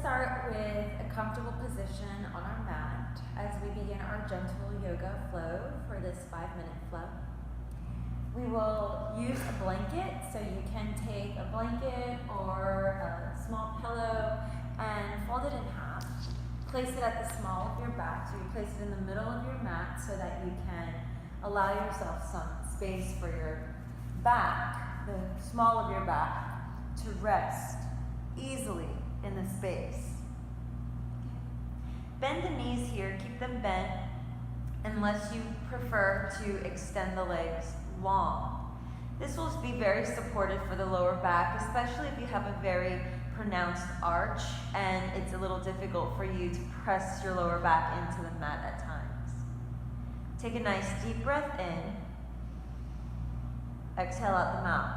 start with a comfortable position on our mat as we begin our gentle yoga flow for this 5-minute flow. We will use a blanket, so you can take a blanket or a small pillow and fold it in half. Place it at the small of your back, so you place it in the middle of your mat so that you can allow yourself some space for your back, the small of your back, to rest easily in the space. Bend the knees here, keep them bent, unless you prefer to extend the legs long. This will be very supportive for the lower back, especially if you have a very pronounced arch and it's a little difficult for you to press your lower back into the mat at times. Take a nice deep breath in. Exhale out the mouth.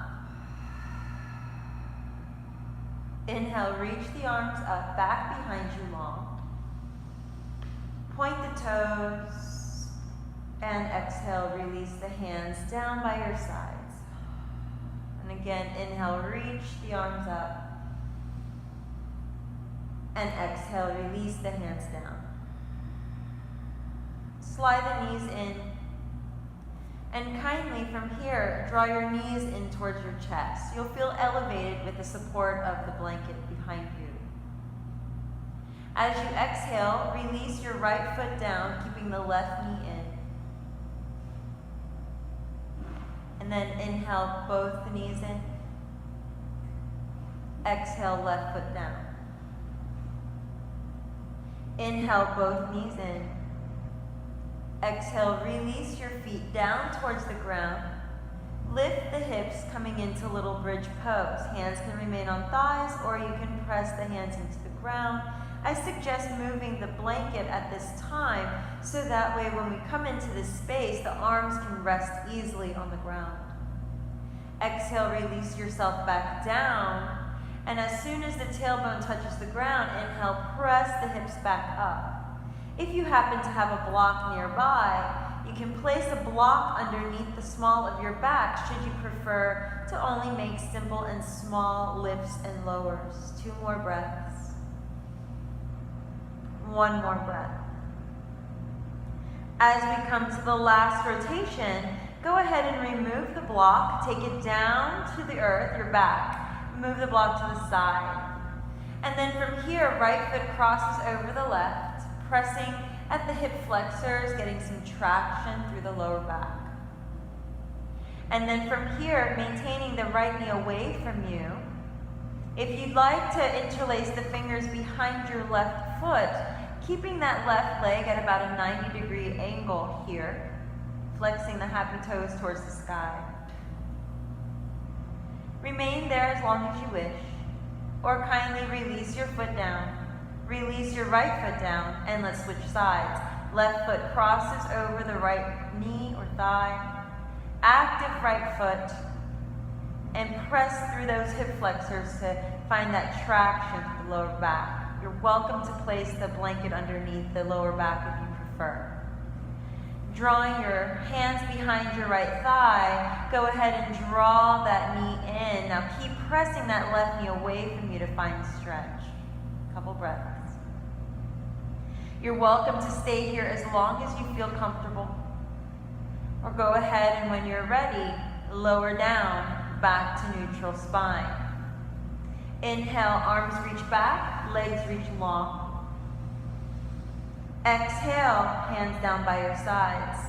Inhale, reach the arms up, back behind you long. Point the toes. And exhale, release the hands down by your sides. And again, inhale, reach the arms up. And exhale, release the hands down. Slide the knees in. And kindly from here, draw your knees in towards your chest. You'll feel elevated with the support of the blanket behind you. As you exhale, release your right foot down, keeping the left knee in. And then inhale, both the knees in. Exhale, left foot down. Inhale, both knees in. Exhale, release your feet down towards the ground. Lift the hips, coming into little bridge pose. Hands can remain on thighs, or you can press the hands into the ground. I suggest moving the blanket at this time, so that way when we come into this space, the arms can rest easily on the ground. Exhale, release yourself back down. And as soon as the tailbone touches the ground, inhale, press the hips back up. If you happen to have a block nearby, you can place a block underneath the small of your back should you prefer to only make simple and small lifts and lowers. 2 more breaths. 1 more breath. As we come to the last rotation, go ahead and remove the block. Take it down to the earth, your back. Move the block to the side. And then from here, right foot crosses over the left, pressing at the hip flexors, getting some traction through the lower back. And then from here, maintaining the right knee away from you. If you'd like to interlace the fingers behind your left foot, keeping that left leg at about a 90-degree angle here, flexing the happy toes towards the sky. Remain there as long as you wish, or kindly release your foot down. Release your right foot down, and let's switch sides. Left foot crosses over the right knee or thigh. Active right foot, and press through those hip flexors to find that traction to the lower back. You're welcome to place the blanket underneath the lower back if you prefer. Drawing your hands behind your right thigh, go ahead and draw that knee in. Now keep pressing that left knee away from you to find stretch. Couple breaths. You're welcome to stay here as long as you feel comfortable. Or go ahead and when you're ready, lower down, back to neutral spine. Inhale, arms reach back, legs reach long. Exhale, hands down by your sides.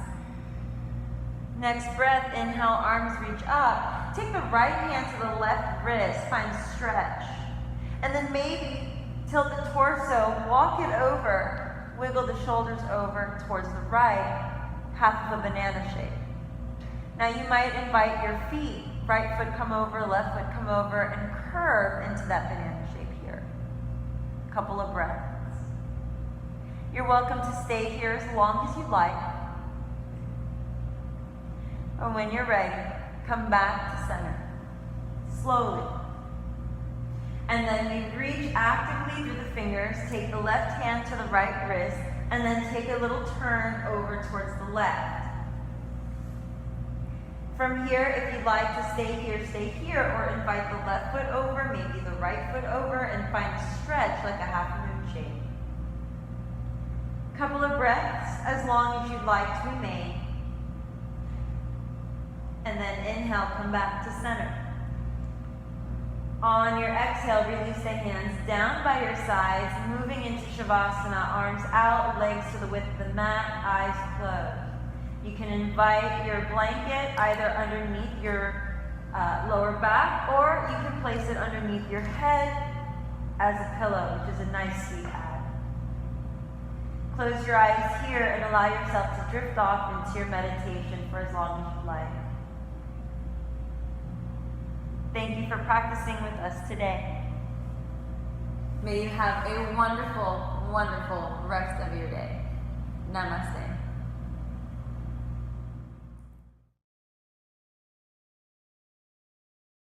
Next breath, inhale, arms reach up. Take the right hand to the left wrist, find stretch. And then maybe tilt the torso, walk it over, wiggle the shoulders over towards the right, half of a banana shape. Now you might invite your feet, right foot come over, left foot come over, and curve into that banana shape here. Couple of breaths. You're welcome to stay here as long as you like. And when you're ready, come back to center. Slowly. And then you reach actively through the fingers, take the left hand to the right wrist, and then take a little turn over towards the left. From here, if you'd like to stay here, or invite the left foot over, maybe the right foot over, and find a stretch like a half moon shape. Couple of breaths, as long as you'd like to remain. And then inhale, come back to center. On your exhale, release the hands down by your sides, moving into Shavasana, arms out, legs to the width of the mat, eyes closed. You can invite your blanket either underneath your lower back, or you can place it underneath your head as a pillow, which is a nice sweet add. Close your eyes here and allow yourself to drift off into your meditation for as long as you like. Thank you for practicing with us today. May you have a wonderful, wonderful rest of your day. Namaste.